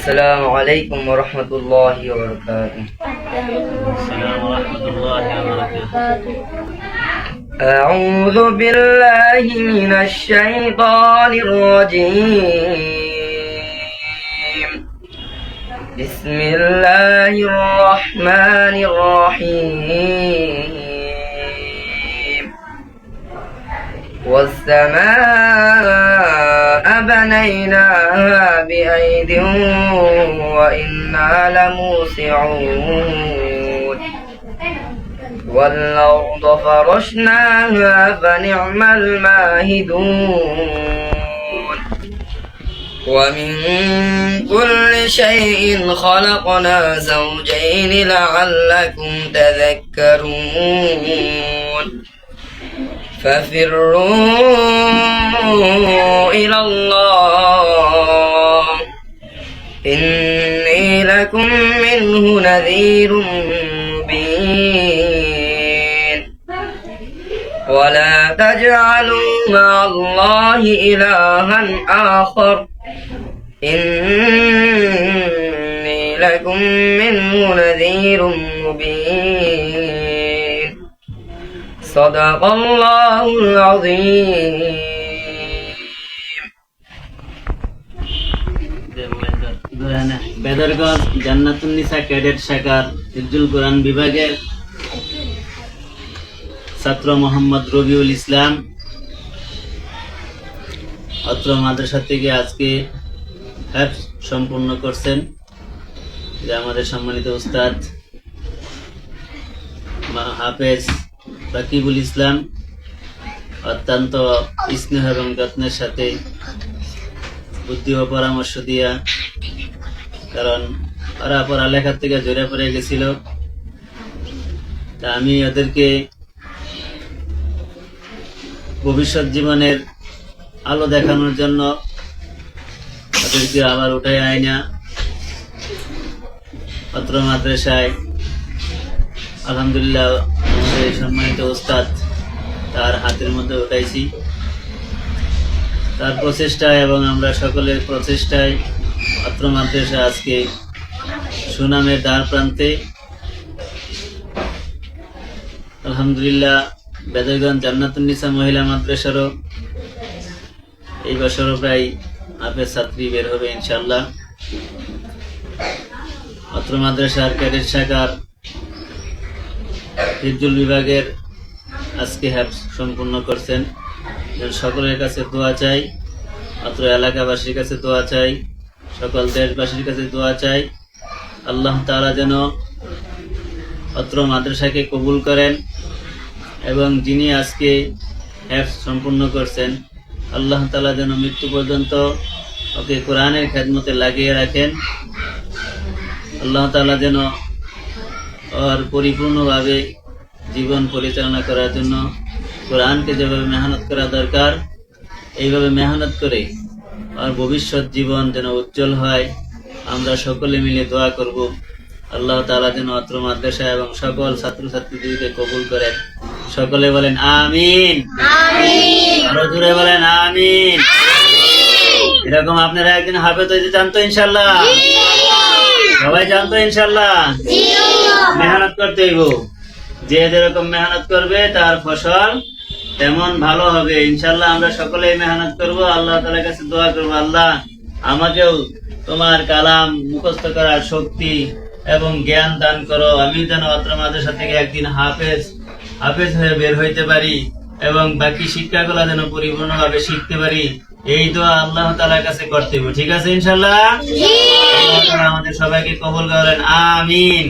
السلام عليكم ورحمة الله وبركاته. السلام ورحمة الله وبركاته. أعوذ بالله من الشيطان الرجيم. بسم الله الرحمن الرحيم. والسماء بنيناها بأيد وإنا لموسعون والأرض فرشناها فنعم الماهدون ومن كل شيء خلقنا زوجين لعلكم تذكرون ففروا إلى الله إني لكم منه نذير مبين ولا تجعلوا مع الله إلها آخر إني لكم منه نذير مبين صدق الله العظيم. Bhedarganj জান্নাতুন্নিসা cadet শাখার হিফজুল কোরআন বিভাগের ছাত্র মোহাম্মদ রবিউল ইসলাম অত্র মাদ্রাসা থেকে আজকে হিফজ সম্পূর্ণ করছেন। যে আমাদের সম্মানিত উস্তাদ হাফেজ রাকিবুল ইসলাম অত্যন্ত স্নেহ এবং যত্নের সাথে বুদ্ধি ও পরামর্শ দিয়া, কারণ ওরা পড়ালেখার থেকে জোরে পড়ে গেছিল, তা আমি ওদেরকে ভবিষ্যৎ জীবনের আলো দেখানোর জন্য ওদেরকে আবার উঠে আইনা অত্র মাদ্রাসায় আলহামদুলিল্লাহ আমাদের সম্মানিত উস্তাদ তার হাতের মধ্যে উঠাইছি। তার প্রচেষ্টায় এবং আমরা সকলের প্রচেষ্টায় অত্র মাদ্রাসা আজকে সুনামের দ্বার প্রান্তে। আলহামদুলিল্লাহ বেদরগঞ্জ জান্নাতুন্নিসা মহিলা মাদ্রাসারও এই বছরও প্রায় হাফেজ ছাত্রী বের হবে ইনশাআল্লাহ। অত্র মাদ্রাসার ক্যাডেট শাখার হিফজুল বিভাগের আজকে হিফজ সম্পূর্ণ করছেন। সকলের কাছে দোয়া চাই, অত্র এলাকাবাসীর কাছে দোয়া চাই, সকল দেশবাসীর কাছে দোয়া চাই। আল্লাহ তাআলা যেন অত্র মাদ্রাসাকে কবুল করেন এবং যিনি আজকে হিফজ সম্পূর্ণ করছেন আল্লাহ তাআলা যেন মৃত্যু পর্যন্ত ওকে কোরআনের খেদমতে লাগিয়ে রাখেন। আল্লাহ তাআলা যেন ওর পরিপূর্ণভাবে জীবন পরিচালনা করার জন্য কোরআনকে যেভাবে মেহনত করা দরকার এইভাবে মেহনত করে আর ভবিষ্যৎ জীবন যেন উজ্জ্বল হয়, আমরা সকলে মিলে দোয়া করব। আল্লাহ তাআলা যেন অত্র মাদ্রাসা এবং সকল ছাত্রছাত্রীদেরকে কবুল করেন। সকলে বলেন আমিন, আরো জোরে বলেন আমিন। এরকম আপনারা একদিন হাফেজ হইতে চান তো ইনশাআল্লাহ? সবাই চান তো ইনশাআল্লাহ? মেহনত করতে হইব, যে যেরকম মেহনত করবে তার ফসল তেমন ভালো হবে ইনশাআল্লাহ। আমরা সকলেই মেহনত করব, আল্লাহ তাআলার কাছে দোয়া করব, আল্লাহ আমাকেও তোমার কালাম মুখস্থ করার শক্তি এবং জ্ঞান দান করো, আমি যেন অত্র মাদ্রাসা থেকে একদিন হাফেজ হয়ে বের হইতে পারি এবং বাকি শিক্ষাগুলো যেন পরিপূর্ণভাবে শিখতে পারি। এই দোয়া আল্লাহ তাআলার কাছে করতে হবে, ঠিক আছে ইনশাআল্লাহ? আল্লাহ তাআলা আমাদের সবাইকে কবুল করেন, আমিন।